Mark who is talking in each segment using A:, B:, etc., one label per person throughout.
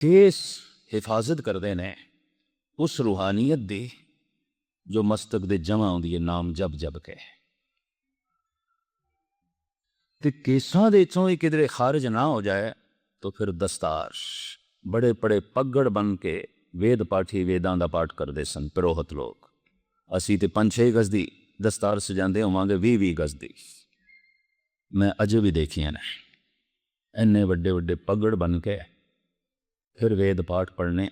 A: Case हिफाजत करते ने उस रूहानीयत दी जो मस्तक दे जमा आउंदी है नाम जब जब के ते केसां दे चों ही किधरे खारिज ना हो जाए तो फिर दस्तार बड़े बड़े पगड़ बन के वेद पाठी वेदां दा पाठ करते सन पुरोहित लोग। असी तो 5-6 गज की दस्तार सजाते होवांगे 20-20 गज की। मैं अजे भी देखिया ने इन्ने वड्डे वड्डे पगड़ बन के फिर वेद पाठ पढ़ने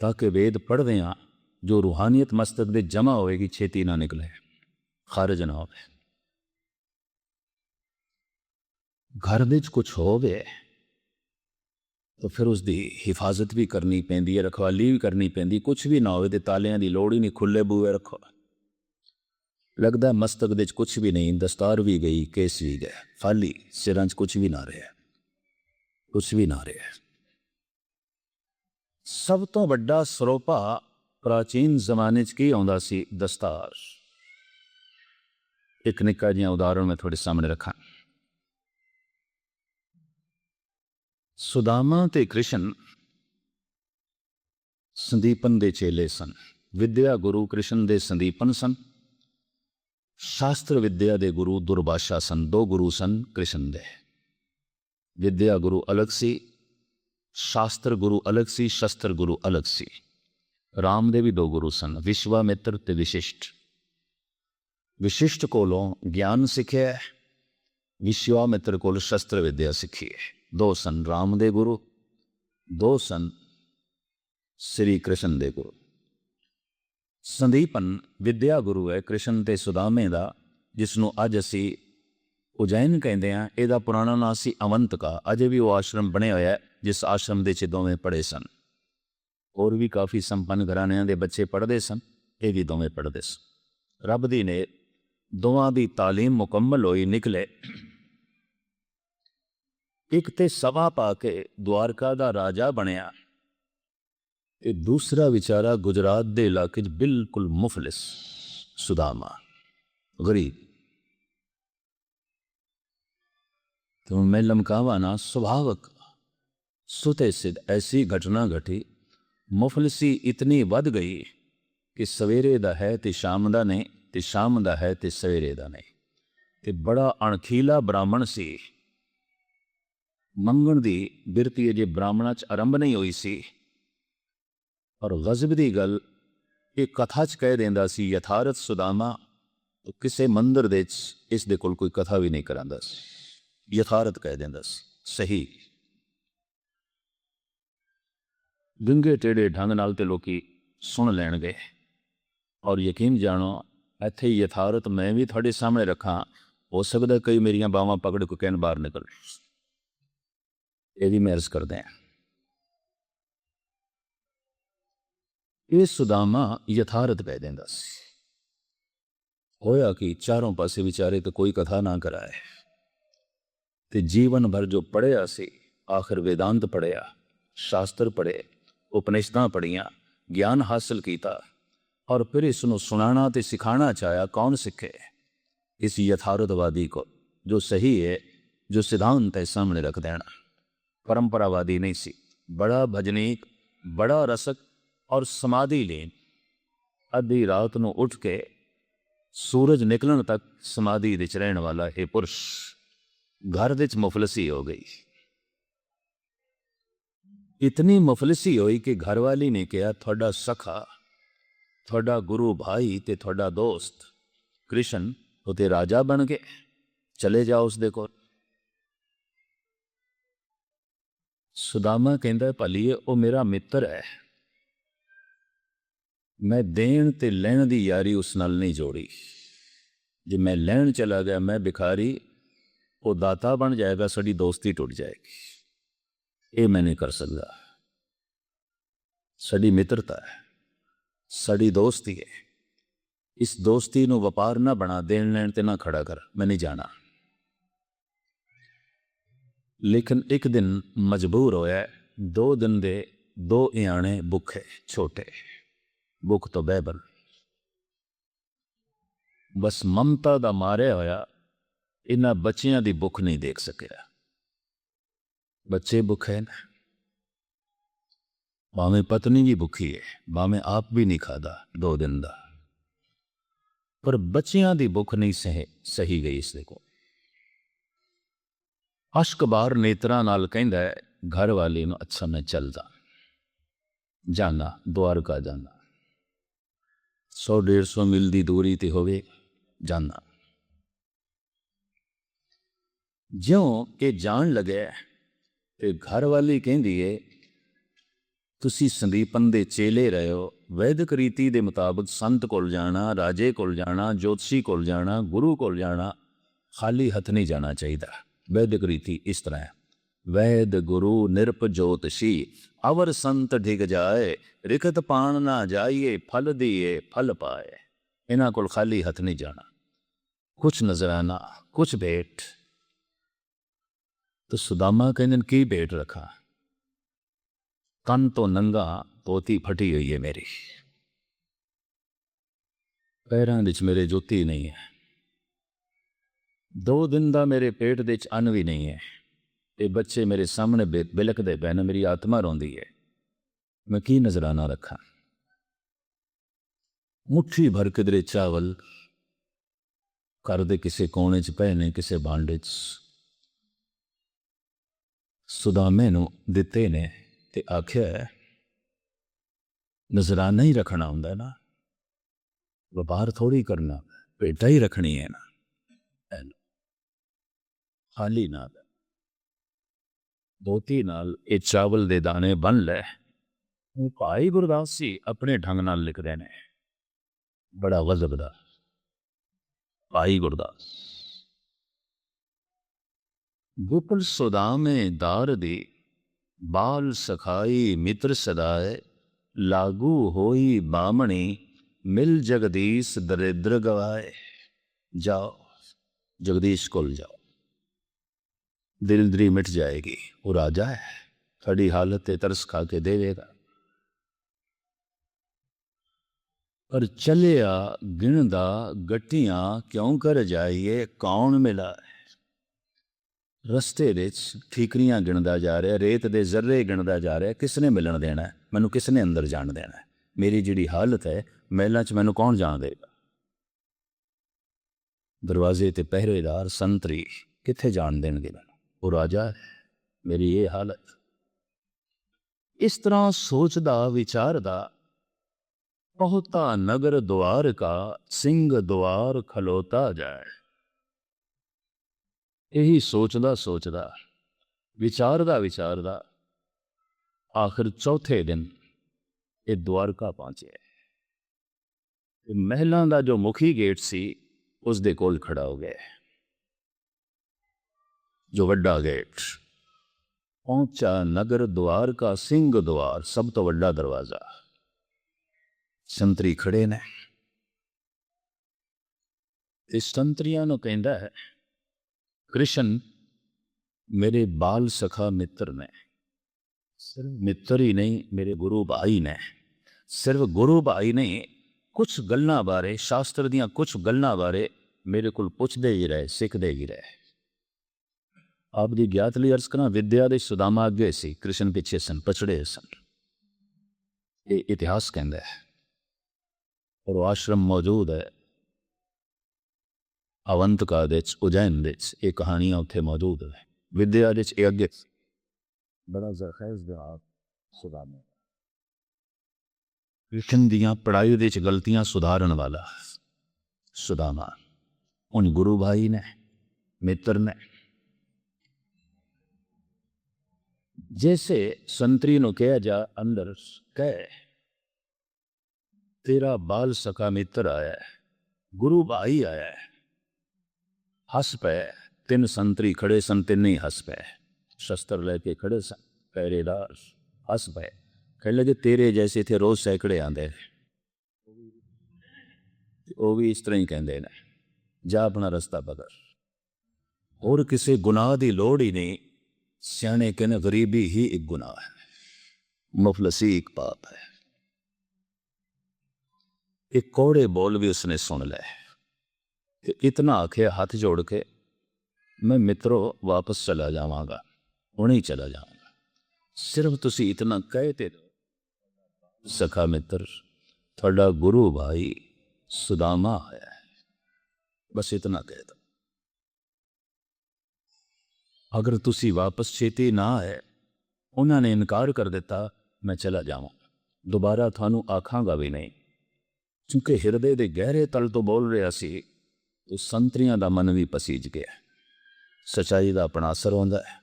A: ताकि वेद पढ़दे हाँ जो रूहानियत मस्तक दे जमा होएगी छेती ना निकले खारिज ना हो। घर विच कुछ होवे तो फिर उसकी हिफाजत भी करनी पैंदी है, रखवाली भी करनी पैंदी। कुछ भी ना हो तो तालियां की लोड़ ही नहीं, खुले बूए रखो। लगता है मस्तक दे कुछ भी नहीं, दस्तार भी गई, केस भी गए, खाली सिरां च कुछ भी ना रहा, कुछ भी ना रहा। सब तो बड़ा सरोपा प्राचीन जमाने च की आउंदा सी दस्तार। एक निक्का जिहा उदाहरण मैं थोड़े सामने रखा। सुदामा ते कृष्ण संदीपन दे चेले सन। विद्या गुरु कृष्ण दे संदीपन सन, शास्त्र विद्या दे गुरु दुर्भाषा सन। 2 गुरु सन कृष्ण दे। विद्या गुरु अलग सी, शास्त्र गुरु अलग सी, शस्त्र गुरु अलग सी। राम दे भी 2 गुरु सन, विश्वामित्र ते विशिष्ट। विशिष्ट कोलों ज्ञान सीखे, विश्वामित्र कोल शस्त्र विद्या सीखी है। 2 सन राम दे गुरु, 2 सन श्री कृष्ण दे गुरु। संदीपन विद्या गुरु है कृष्ण ते सुदामे दा, जिसनों अज असी उज्जैन कहते हैं। यदा पुराना नाम सी अवंत का। अजे भी वो आश्रम बने हुआ है जिस आश्रम के दोवें पढ़े सन। और भी काफ़ी संपन्न घराणियां दे बच्चे पढ़ते सन, ये भी दोवें पढ़ते सन। रब दी ने दोवां दी तालीम मुकम्मल होई, निकले। एक ते सवा पा के द्वारका दा राजा बनया, दूसरा विचारा गुजरात दे इलाके बिल्कुल मुफलिस सुदामा, गरीब। तो मैं लमकावा ना स्वभावक सुते सिद्ध ऐसी घटना घटी। मुफलिसी इतनी वध गई कि सवेरे दा है ते शाम दा नहीं, ते शाम दा है ते सवेरे दा नहीं। ते बड़ा अणखीला ब्राह्मण सी। मंगण दी बिरती अजे ब्राह्मणा च आरंभ नहीं हुई सी और गजब दी गल एक कथा च कह देंदा सी यथारथ सुदामा तो किसे मंदिर दे इस दे कोल कोई कथा भी नहीं करांदा सी, यथारथ कह देंदा सी सही। गंगे टेढ़े ढंग नाल ते लोकी सुन लैण गए और यकीन जानो इत्थे यथारथ मैं भी थोड़े सामने रखा। हो सकता कई मेरिया बावां पकड़ को कहन बाहर निकल, ये भी मैं अर्ज कर दें। ये सुदामा यथारथ कह देंदा सी। होया कि चारों पासे विचारे तो कोई कथा ना कराए ते जीवन भर जो पढ़िया सी आखिर वेदांत पढ़िया, शास्त्र पढ़े, उपनिषदां पढ़िया, ज्ञान हासिल किया और फिर इसनों सुनाना ते सिखाना चाहया। कौन सीखे? इस यथार्थवादी को जो सही है, जो सिद्धांत है सामने रख देना। परंपरावादी नहीं सी, बड़ा भजनीक, बड़ा रसक और समाधि लीन। अद्धी रात को उठ के सूरज निकलन तक समाधि विच रहने वाला है पुरुष घर विच मुफलसी हो गई। इतनी मुफलसी हुई कि घरवाली ने कहा थोड़ा सखा, थोड़ा गुरु भाई ते थोड़ा दोस्त कृष्ण उते राजा बन गए, चले जाओ उसदे कोल। सुदामा कहता भलीए वो मेरा मित्र है, मैं देन ते लैण दी यारी उस नाल नहीं जोड़ी। जे मैं लैण चला गया मैं भिखारी, वो दाता बन जाएगा, साड़ी दोस्ती टूट जाएगी। ये मैं नहीं कर सकता। साड़ी मित्रता है, साड़ी दोस्ती है, इस दोस्ती नू व्यापार ना बना, देन लैण ते ना खड़ा कर, मैं नहीं जाना। लेकिन एक दिन मजबूर होया, 2 दिन दे 2 इयाणे भुखे छोटे, भुख तो बैबल। बस ममता दा मारे होया इन्हां बच्चियां दी भुख नहीं देख सकिया। बच्चे भुखे न, भावें पत्नी भी भुखी है, भावें आप भी नहीं खाता 2 दिन का, पर बच्चियां दी भुख नहीं सही गई इस देखो। अश्क बार नेत्रां नाल कहंदा है घर वाली नूं, अच्छा मैं चलदा जाना द्वारका जाना, 100-150 मील की दूरी ते होवे जाना। ज्यों कि जान लगे ते घर वाली कहंदी है तुसी संदीपन दे चेले रहे हो, वैदिक रीति के मुताबिक संत कोल जाना, राजे कोल जाना, ज्योतिषी कोल जाना, गुरु कोल जाना, खाली हथ नहीं जाना चाहिए। वैदिक रीति इस तरह है, वैद गुरु निरप ज्योतिषी अवर संत ढिग जाए, रिकत पान ना जाइए, फल दिए फल पाए। इन्हां कोल खाली हथ नहीं जाना, कुछ नजराना कुछ भेंट। तो सुदामा कहने की भेंट रखा, तन तो नंगा, पोती फटी हुई है मेरी, पैरां विच मेरे जुत्ती नहीं है, 2 दिन का मेरे पेट दे च अन्न भी नहीं है, ये बच्चे मेरे सामने बिलकदे पै ने, मेरी आत्मा रोंदी है, मैं की नजराना रखा। मुट्ठी भर किधरे चावल घर दे किसे कोने च पए ने, किसे भांडे च सुदामे नूं दिते ने ते आख्या नजराना ही रखना हुंदा ना, व्यापार थोड़ी करना, भेटा ही रखनी है ना, खाली ना धोती नाल ये चावल दे दाने बन ले। भाई गुरदास जी अपने ढंग नाल लिखदे ने, बड़ा गजब दा भाई गुरदास। गुपल सुदामे दार दी, बाल सखाई मित्र सदाए, लागू होई बामणी, मिल जगदीश दरिद्र गवाए। जाओ जगदीश कोल जाओ, दिलदरी मिट जाएगी, वो राजा है, थोड़ी हालत तरस खा के देवेगा। पर चलिया गिणदा गट्टियां क्यों कर जाइए, कौन मिला है। रस्ते विच ठीकरियां गिणदा जा रहा, रेत दे जर्रे गिणदा जा रहा, किसने मिलन देना है मैनू, किसने अंदर जान देना है, मेरी जिहड़ी हालत है महलों च मैनू कौन जान देगा। दरवाजे ते पहरेदार संतरी कित्थे जान देणगे मैनू, वो राजा है, मेरी ये हालत। इस तरह सोचदा विचारदा, पहुता नगर द्वार का, सिंह द्वार खलोता जाए। यही सोचदा सोचदा विचारदा विचारदा आखिर चौथे दिन ये द्वारका पहुंचे। महलों का जो मुखी गेट सी उस दे कोल खड़ा हो गया, जो वड्डा गेट। पहुंचा नगर द्वार का, सिंह द्वार सब तो वड्डा दरवाजा। संतरी खड़े ने, इस संतरियां नूं कहंदा है कृष्ण मेरे बाल सखा मित्र ने, सिर्फ मित्र ही नहीं मेरे गुरु भाई ने, सिर्फ गुरु भाई नहीं, कुछ गल्लां बारे शास्त्र दियां कुछ गल्लां बारे मेरे को पुछदे ही रहे, सिखदे ही रहे। आप जी ज्ञात लई अर्ज करा, विद्या दे सुदामा अगे सी, कृष्ण पिछे सन, पछड़े सन, ये इतिहास कहंदा है। और वो आश्रम मौजूद है अवंतिका दे उज्जैन दे, ये कहानियां उत्थे मौजूद है। विद्या दे अगे बड़ा जरखेज जवाब सुदामा, कृष्ण दियां पढ़ाई दे गलतियां सुधारन वाला सुदामा, उन गुरु भाई ने मित्र ने। जैसे संतरी नु कहा जा अंदर कह, तेरा बाल सका मित्र आया है, गुरु भाई आया है। हस पे, 3 संतरी खड़े सन, 3 ही हस पे, शस्त्र लेके खड़े सन, पहरेदार हस पे, कह लगे तेरे जैसे थे रोज सैकड़े आंदे, वो भी इस तरह ही कहते हैं, जा अपना रास्ता पकड़, और किसी गुनाह की लोड़ ही नहीं। सियाने कहने गरीबी ही एक गुनाह है, मुफलसी एक पाप है। एक कौड़े बोल भी उसने सुन ले, इतना आखे हाथ जोड़ के, मैं मित्रों वापस चला जावांगा, उन्हें चला जाऊंगा, सिर्फ तुसी इतना कहते दो सखा मित्र थोड़ा गुरु भाई सुदामा आया है। बस इतना कह दो। अगर तुसी वापस छेती ना आए, उन्होंने इनकार कर दिता, मैं चला जावां, दोबारा थानू आखांगा भी नहीं। क्योंकि हिरदे दे गहरे तल तो बोल रहा सी, तो संतरियां दा मन भी पसीज गया। सच्चाई दा अपना असर होंदा है।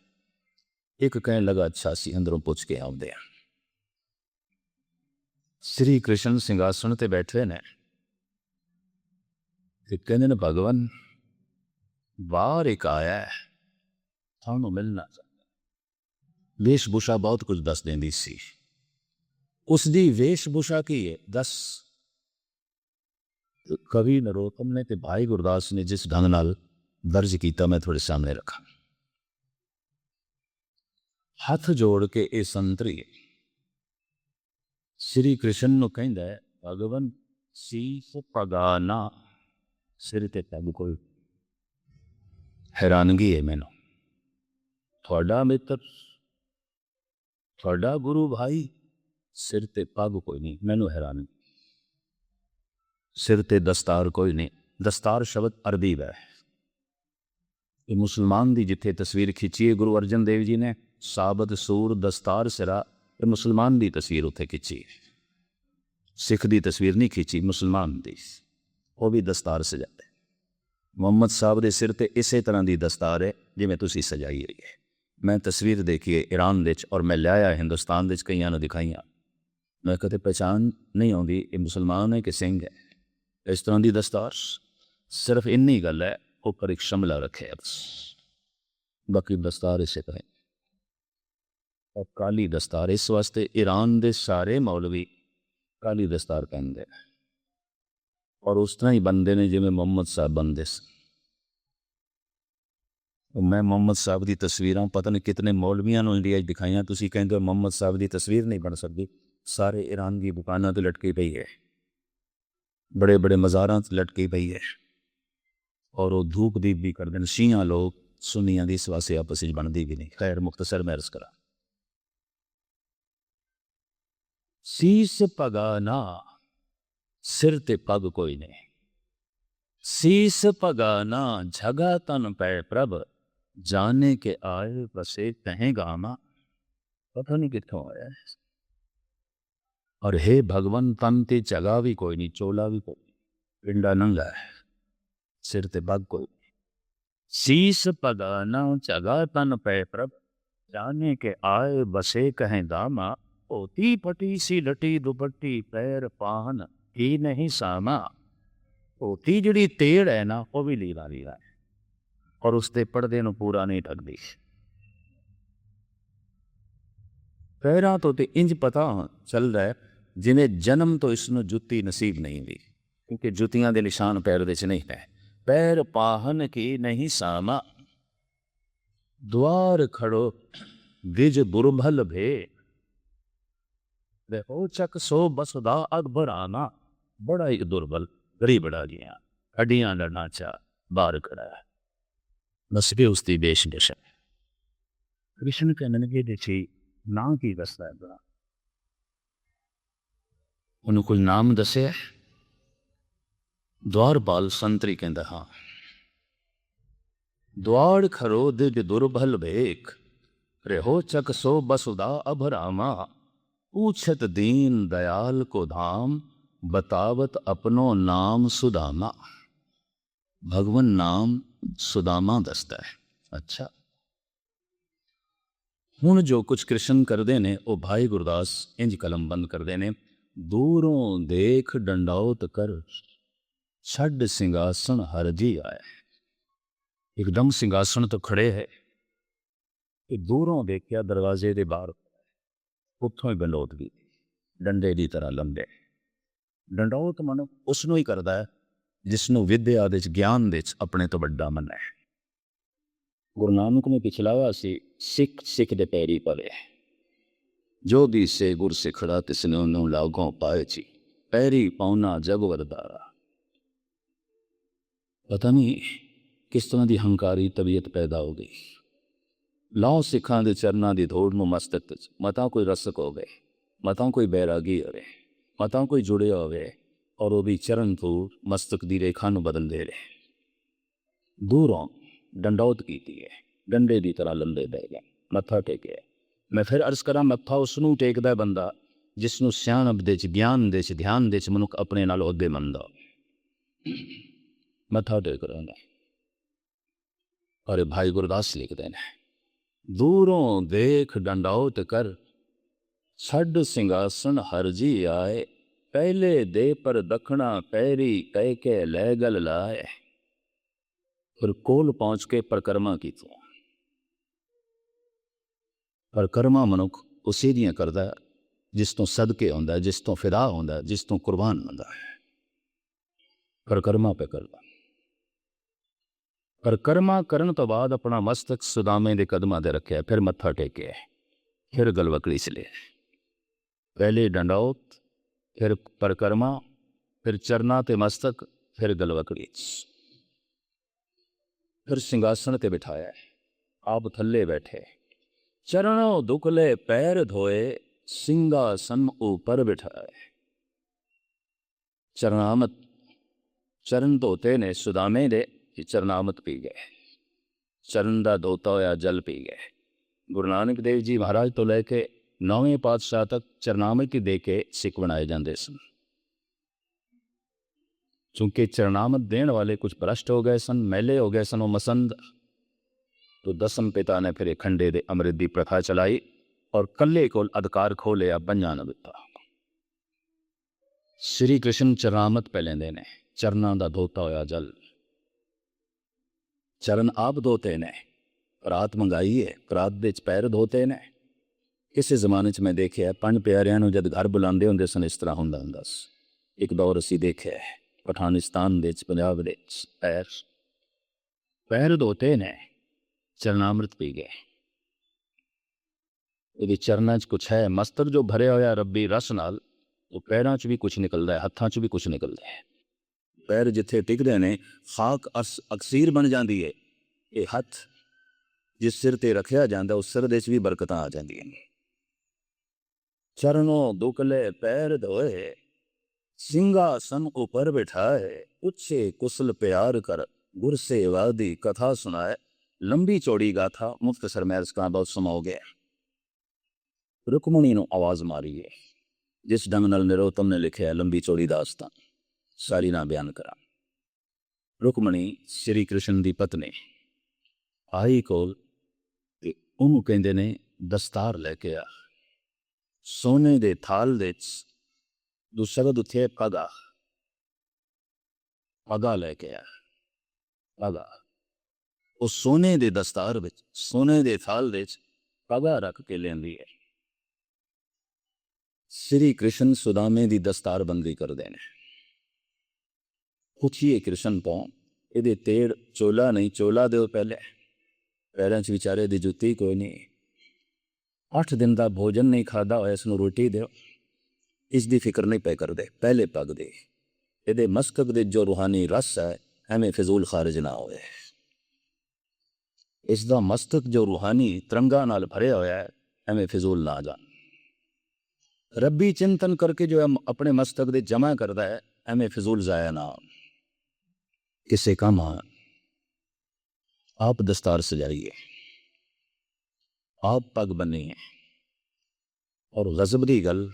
A: एक कहन लगा, अच्छा सी अंदरों पुछ के आउंदे हैं। श्री कृष्ण सिंघासन ते बैठे ने, कहते ने भगवान बाहर एक आया है, थानू मिलना चाहता। वेशभूषा बहुत कुछ दस देंदी सी। उसकी वेशभूषा की है दस। कवि नरोत्तम ने ते भाई गुरदास ने जिस ढंग नाल दर्ज किया, मैं थोड़े सामने रखा। हाथ जोड़ के ये संतरी श्री कृष्ण नु कहंदा है, भगवान सीस पगाना, सिर ते पग कोई। हैरानगी है मैनू, थोड़ा मित्र, थोड़ा गुरु भाई, सिर ते पग कोई नहीं। मैनू हैरानगी, सिर ते दस्तार कोई नहीं। दस्तार शब्द अरबी है। ये मुसलमान की जिथे तस्वीर खिंची है गुरु अर्जन देव जी ने, साबत सूर दस्तार सिरा, ये मुसलमान की तस्वीर उत्थे खिंची है। सिख की तस्वीर नहीं खिंची, मुसलमान की, वो भी दस्तार सजाते। मुहम्मद साहब के सिर ते इसे तरह की दस्तार है जिमें तुसी सजाई हुई है। मैं तस्वीर देखी है ईरान विच, और मैं लिया हिंदुस्तान विच, कई ने दिखाइया, मैं कदे पहचान नहीं आती ये मुसलमान है कि सिंह है। इस तरह की दस्तार, सिर्फ इन्नी गल है ऊपर एक शमला रखे है बस, बाकी दस्तार इसे तरह। और काली दस्तार, इस वास्ते ईरान के सारे मौलवी काली दस्तार पहनते हैं, और उस तरह ही बनते हैं जिमें मुहम्मद साहब बनते। मैं मुहम्मद साहब की तस्वीर पता नहीं कितने मौलवियां इंडिया दिखाइया, तुसी कहते हो मुहम्मद साहब की तस्वीर नहीं बन सकती। सारे ईरान की दुकानों पर लटकी पई है, बड़े बड़े मज़ारां लटकी पई है, और वो धूप दीप भी करते हैं। शिया लोग सुनिया की इस वास्ते आपस में बनती भी नहीं। खैर मुख्तसर मैं अर्ज करा, सीस पगाना, सिर ते पग कोई नहीं। सीस पगाना, झगा तन पै प्रभ, जाने के आए बसे कहें गामा। पता नहीं कितों आया है। और हे भगवान, तन ते जगा भी कोई नहीं, चोला भी कोई नहीं, पिंडा नंगा है, सिर ते पग कोई नहीं। सीस पगाना, जगा तन पै प्रभ, जाने के आए बसे कहें दामा। होती पटी सी लटी दुपट्टी, पैर पाहन ही नहीं सामा। होती जिहड़ी तेड़ है ना, वो भी लीला लीला है, और उसके पर्दे नूं पूरा नहीं ढकदी। पैरां तो ते इंज पता चल रहा है जिन्हें जन्म तो इसनूं जुत्ती नसीब नहीं हुई, क्योंकि जुतियां दे निशान पैर दे च नहीं है। पैर पाहन की नहीं सामा, द्वार खड़ो विज बुरभल भे, देखो चक सो बसदा अकबराना। बड़ा ही दुर्बल, गरीब बड़ा गया, हड्डियां लड़ना चा बाहर खड़ा है, नस्बे उसकी बेश है। कृष्ण कहने लगे, देखी ना की दसदा है बड़ा, उन्होंने कोई नाम दसे। द्वारपाल संतरी कहता, हाँ। द्वार खरो दिज दुर्बल भेख, रेहो चक सो बसुदा अभरामा। पूछत दीन दयाल को धाम, बतावत अपनो नाम सुदामा। भगवान नाम सुदामा दसता है। अच्छा, हुण जो कुछ कृष्ण करते ने, वो भाई गुरदास इंज कलम बंद करते ने। दूरों देख डंडौत कर, छड़ सिंहासन हर जी आया। एकदम सिंहासन तो खड़े है, दूरों देखिया दरवाजे के बाहर, उत्थों ही बंडौत भी डंडे की तरह लंबे। डंडौत मन उसनों ही करता है जिसनों विद्या दे ज्ञान दे अपने तो बड़ा मन है। गुरु नानक ने पिछलावा से सिख सिख दे पैरी पवे, जो दी से गुर सिखड़ा तिसने उन्हों लागों पाए ची, पैरी पाउना जग वरदारा। पता नहीं किस तरह की हंकारी तबीयत पैदा हो गई। लाओ सिखां दे चरना की धोड़ में मस्तक मता कोई रसक हो गए। ਮਤਾਂ ਕੋਈ ਬੈਰਾਗੀ ਹੋਵੇ, ਮਤਾਂ ਕੋਈ ਜੁੜਿਆ ਹੋਵੇ ਔਰ ਉਹ ਵੀ ਚਰਨ ਤੋਂ ਮਸਤਕ ਦੀ ਰੇਖਾ ਨੂੰ ਬਦਲਦੇ ਰਹੇ। ਦੂਰੋਂ ਡੰਡੌਤ ਕੀਤੀ ਹੈ, ਡੰਡੇ ਦੀ ਤਰ੍ਹਾਂ ਲੰਬੇ ਬਹਿ ਗਏ, ਮੱਥਾ ਟੇਕਿਆ। ਮੈਂ ਫਿਰ ਅਰਜ਼ ਕਰਾਂ, ਮੱਥਾ ਉਸ ਨੂੰ ਟੇਕਦਾ ਬੰਦਾ ਜਿਸ ਨੂੰ ਸਿਆਣਪ ਦੇ 'ਚ, ਗਿਆਨ ਦੇ 'ਚ, ਧਿਆਨ ਦੇ 'ਚ ਮਨੁੱਖ ਆਪਣੇ ਨਾਲ ਅਹੁਦੇ ਮੰਨਦਾ ਮੱਥਾ ਟੇਕ ਰਿਹਾ ਨੇ। ਔਰ ਭਾਈ ਗੁਰਦਾਸ ਲਿਖਦੇ ਨੇ, ਦੂਰੋਂ ਦੇਖ ਡੰਡੌਤ ਕਰ, ਛੱਡ ਸਿੰਘਾਸਣ ਹਰਜੀ ਆਏ, ਪਹਿਲੇ ਦੇ ਪਰ ਦੱਖਣਾ ਪੈਰੀ, ਕਹਿ ਕੇ ਲੈ ਗਲ ਲਾਏ। ਫਿਰ ਕੋਲ ਪਹੁੰਚ ਕੇ ਪਰਕਰਮਾ ਕੀਤੀਆਂ। ਪਰਕਰਮਾ ਮਨੁੱਖ ਉਸੇ ਦੀਆਂ ਕਰਦਾ ਜਿਸ ਤੋਂ ਸਦਕੇ ਆਉਂਦਾ, ਜਿਸ ਤੋਂ ਫਿਦਾ ਹੁੰਦਾ, ਜਿਸ ਤੋਂ ਕੁਰਬਾਨ ਹੁੰਦਾ ਹੈ। ਪਰਕਰਮਾ ਪੇ ਕਰਦਾ। ਪਰਕਰਮਾ ਕਰਨ ਤੋਂ ਬਾਅਦ ਆਪਣਾ ਮਸਤਕ ਸੁਦਾਮੇ ਦੇ ਕਦਮਾਂ ਤੇ ਰੱਖਿਆ, ਫਿਰ ਮੱਥਾ ਟੇਕਿਆ, ਫਿਰ ਗਲਵਕੜੀ ਚ ਲਿਆ। ਪਹਿਲੇ ਡੰਡੌਤ, ਫਿਰ ਪਰਕਰਮਾ, ਫਿਰ ਚਰਨਾ ਤੇ ਮਸਤਕ, ਫਿਰ ਗਲਵਕੜੀ ਚ, ਫਿਰ ਸਿੰਘਾਸਣ ਤੇ ਬਿਠਾਇਆ। ਆਪ ਥੱਲੇ ਬੈਠੇ, ਚरणों दुखले पैर धोए, सिंहासन ऊपर बिठाए। चरनामत, चरण धोते ने सुदामे दे, चरनामत पी गए, चरण दा धोता होया जल पी गए। गुरु नानक देव जी महाराज तो लैके 9वें पातशाह तक चरनामत ही दे के सिख बनाए जाते सन। चूंकि चरनामत देने वाले कुछ भ्रष्ट हो गए सन, मैले हो गए सन, वो मसंद, तो दसम पिता ने फिर खंडे दे अमृत की प्रथा चलाई और कल्ले को अधिकार खो लिया, बंजा न दिता। श्री कृष्ण चरनामत पै लेंदे ने, चरना दा धोता होया जल। चरण आप धोते ने, परात मंगाई है, परात दे पैर धोते ने। किसी जमाने च मैं देखे 5 प्यारियां नूं जद घर बुलाते होंदे सन, इस तरह हुंदा हुंदा सी। एक दौर असीं देखिआ पठानिस्तान दे पंजाब दे पैर धोते ने, चरनामृत पी गए। ये चरना च कुछ है, मस्तर जो भरिया होया रब्बी रस नाल, तो पैरां च भी कुछ निकलता है, हत्थां च भी कुछ निकलता है। पैर जिथे टिकदे ने, खाक अक्सीर बन जाती है। ये हथ जिस सिर ते रखिया जाता, उस सिर दे च भी बरकतां आ जांदियां ने। चरणों दुकले पैर धोए, सिंहासन ऊपर बिठाए, पूछे कुशल प्यार कर, गुर से वादी कथा सुनाए। लंबी चौड़ी गाथा, मुख्तसर मैर्ज का बहुत समा हो गया। रुकमणी ने आवाज मारी है, जिस ढंग नाल नरोत्तम ने लिखा है लंबी चौड़ी दास्तान, सारी ना बयान करा। रुकमणी श्री कृष्ण की पत्नी आई कोल, उन्होंने कहते ने दस्तार लैके आ, सोने दे थाल दे दूसरा उत्थे पगा, पगा लैके आ, पगा। उस सोने दे दस्तार विच, सोने दे थाल दे पगा रख के लेंदी है। श्री कृष्ण सुदामे दी दस्तार बंदी कर देने। पूछिए कृष्ण तो, ये तेड़ चोला नहीं, चोला दो पहले, पैरों च विचारे दी जुत्ती कोई नहीं, 8 दिन का भोजन नहीं खादा होया, इसनूं रोटी दो, इसकी फिक्र नहीं पै कर दे, पहले पग दे। ये मस्तक दे जो रूहानी रस है, एवें फिजूल खारिज ना होए। इसका मस्तक जो रूहानी तरंगा नाल भरिया होया है, एवें फिजूल ना जान। रब्बी चिंतन करके जो अपने मस्तक दे जमा करता है, एवें फिजूल जाया ना किसे काम आ। आप दस्तार सजाइए, आप पग बनिए, और गजब की गल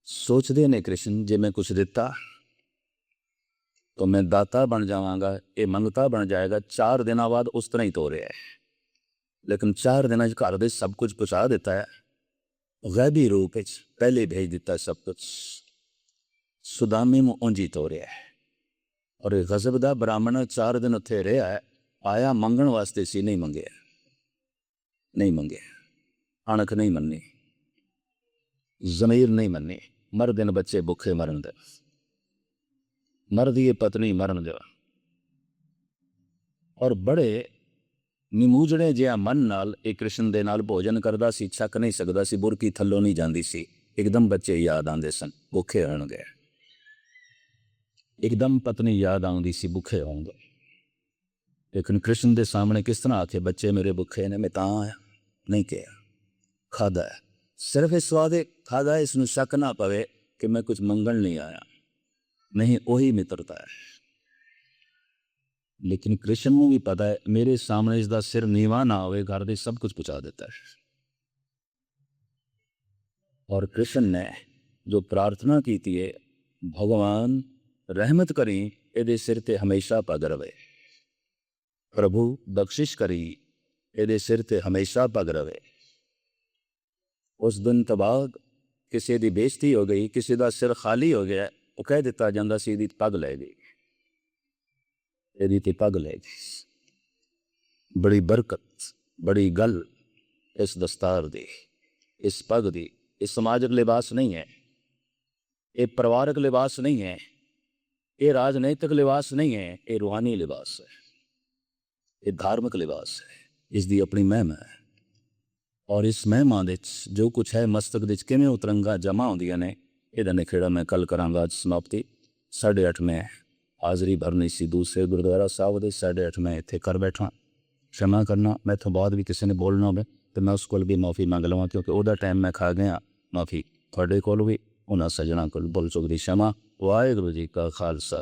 A: सोचते ने कृष्ण, जे मैं कुछ दिता तो मैं दाता बन जावांगा, ये मंगता बन जाएगा। 4 दिनों बाद उस तरह ही तोड़े है, लेकिन 4 दिन घर दे सब कुछ पहुँचा देता है, गैबी रूप पहले भेज दिता सब कुछ। सुदामे में उंजी तोड़े है, और गजब दा ब्राह्मण 4 दिन उत्थे रहा है, आया मंगण वास्ते सी, नहीं मंगे, नहीं मंगे, अणख नहीं मन्नी, जमीर नहीं मन्नी। मर दिन बच्चे भुखे मरन दे, मर दिए पत्नी मरन दे। और बड़े निमूजड़े जिहा मन नाल एक कृष्ण दे नाल भोजन करदा सी, छक नहीं सकदा सी, बुरकी थल्लों नहीं जांदी सी। एकदम बच्चे याद आंदे सन, भुखे होणगे, एकदम पत्नी याद आउंदी सी, भुखे होंगे। लेकिन कृष्ण दे सामने किस तरह आखे बच्चे मेरे भुखे ने, मैं तां आया नहीं कहा, खादा है, ਸਿਰਫ ਇਸ ਵਾਦੇ ਖਾਦਾ ਇਸ ਨੂੰ ਸ਼ੱਕ ਨਾ ਪਵੇ ਕਿ ਮੈਂ ਕੁਝ ਮੰਗਣ ਨਹੀਂ ਆਇਆ। ਨਹੀਂ, ਉਹੀ ਮਿੱਤਰਤਾ ਹੈ। ਲੇਕਿਨ ਕ੍ਰਿਸ਼ਨ ਨੂੰ ਵੀ ਪਤਾ ਹੈ ਮੇਰੇ ਸਾਹਮਣੇ ਇਸ ਦਾ ਸਿਰ ਨੀਵਾ ਨਾ ਹੋਵੇ, ਘਰ ਦੇ ਸਭ ਕੁਝ ਪਹੁੰਚਾ ਦਿੱਤਾ ਹੈ। ਔਰ ਕ੍ਰਿਸ਼ਨ ਨੇ ਜੋ ਪ੍ਰਾਰਥਨਾ ਕੀਤੀ ਹੈ, ਭਗਵਾਨ ਰਹਿਮਤ ਕਰੀ ਇਹਦੇ ਸਿਰ ਤੇ ਹਮੇਸ਼ਾ ਪੱਗ ਰਵੇ, ਪ੍ਰਭੂ ਬਖਸ਼ਿਸ਼ ਕਰੀ ਇਹਦੇ ਸਿਰ ਤੇ ਹਮੇਸ਼ਾ ਪੱਗ ਰਵੇ। ਉਸ ਦਿਨ ਤੋਂ ਬਾਅਦ ਕਿਸੇ ਦੀ ਬੇਇੱਜ਼ਤੀ ਹੋ ਗਈ, ਕਿਸੇ ਦਾ ਸਿਰ ਖਾਲੀ ਹੋ ਗਿਆ, ਉਹ ਕਹਿ ਦਿੱਤਾ ਜਾਂਦਾ ਸੀ ਇਹਦੀ ਪੱਗ ਲੈ ਗਈ, ਇਹਦੀ ਤੇ ਪੱਗ ਲੈ ਗਈ। ਬੜੀ ਬਰਕਤ, ਬੜੀ ਗੱਲ ਇਸ ਦਸਤਾਰ ਦੀ, ਇਸ ਪੱਗ ਦੀ। ਇਹ ਸਮਾਜਿਕ ਲਿਬਾਸ ਨਹੀਂ ਹੈ, ਇਹ ਪਰਿਵਾਰਕ ਲਿਬਾਸ ਨਹੀਂ ਹੈ, ਇਹ ਰਾਜਨੀਤਿਕ ਲਿਬਾਸ ਨਹੀਂ ਹੈ, ਇਹ ਰੂਹਾਨੀ ਲਿਬਾਸ ਹੈ, ਇਹ ਧਾਰਮਿਕ ਲਿਬਾਸ ਹੈ। ਇਸ ਦੀ ਆਪਣੀ ਮਹਿਮਾ ਹੈ। ਔਰ ਇਸ ਮਹਿਮਾ ਦੇ 'ਚ ਜੋ ਕੁਛ ਹੈ ਮਸਤਕ ਦੇ 'ਚ ਕਿਵੇਂ ਉਤਰੰਗਾ ਜਮ੍ਹਾਂ ਹੁੰਦੀਆਂ ਨੇ, ਇਹਦਾ ਨਿਖੇੜਾ ਮੈਂ ਕੱਲ ਕਰਾਂਗਾ। ਅੱਜ ਸਮਾਪਤੀ 8:30 ਮੈਂ ਹਾਜ਼ਰੀ ਭਰਨੀ ਸੀ ਦੂਸਰੇ ਗੁਰਦੁਆਰਾ ਸਾਹਿਬ ਦੇ, 8:30 ਮੈਂ ਇੱਥੇ ਕਰ ਬੈਠਾ। क्षमा करना, मैथों बाद भी किसी ने बोलना हो तो मैं उस को भी माफ़ी मंग लवां, क्योंकि वह टाइम मैं खा गया। माफ़ी थोड़े को भी उन्होंने सजना को बोल चुकी। क्षमा। वाहिगुरू जी का खालसा।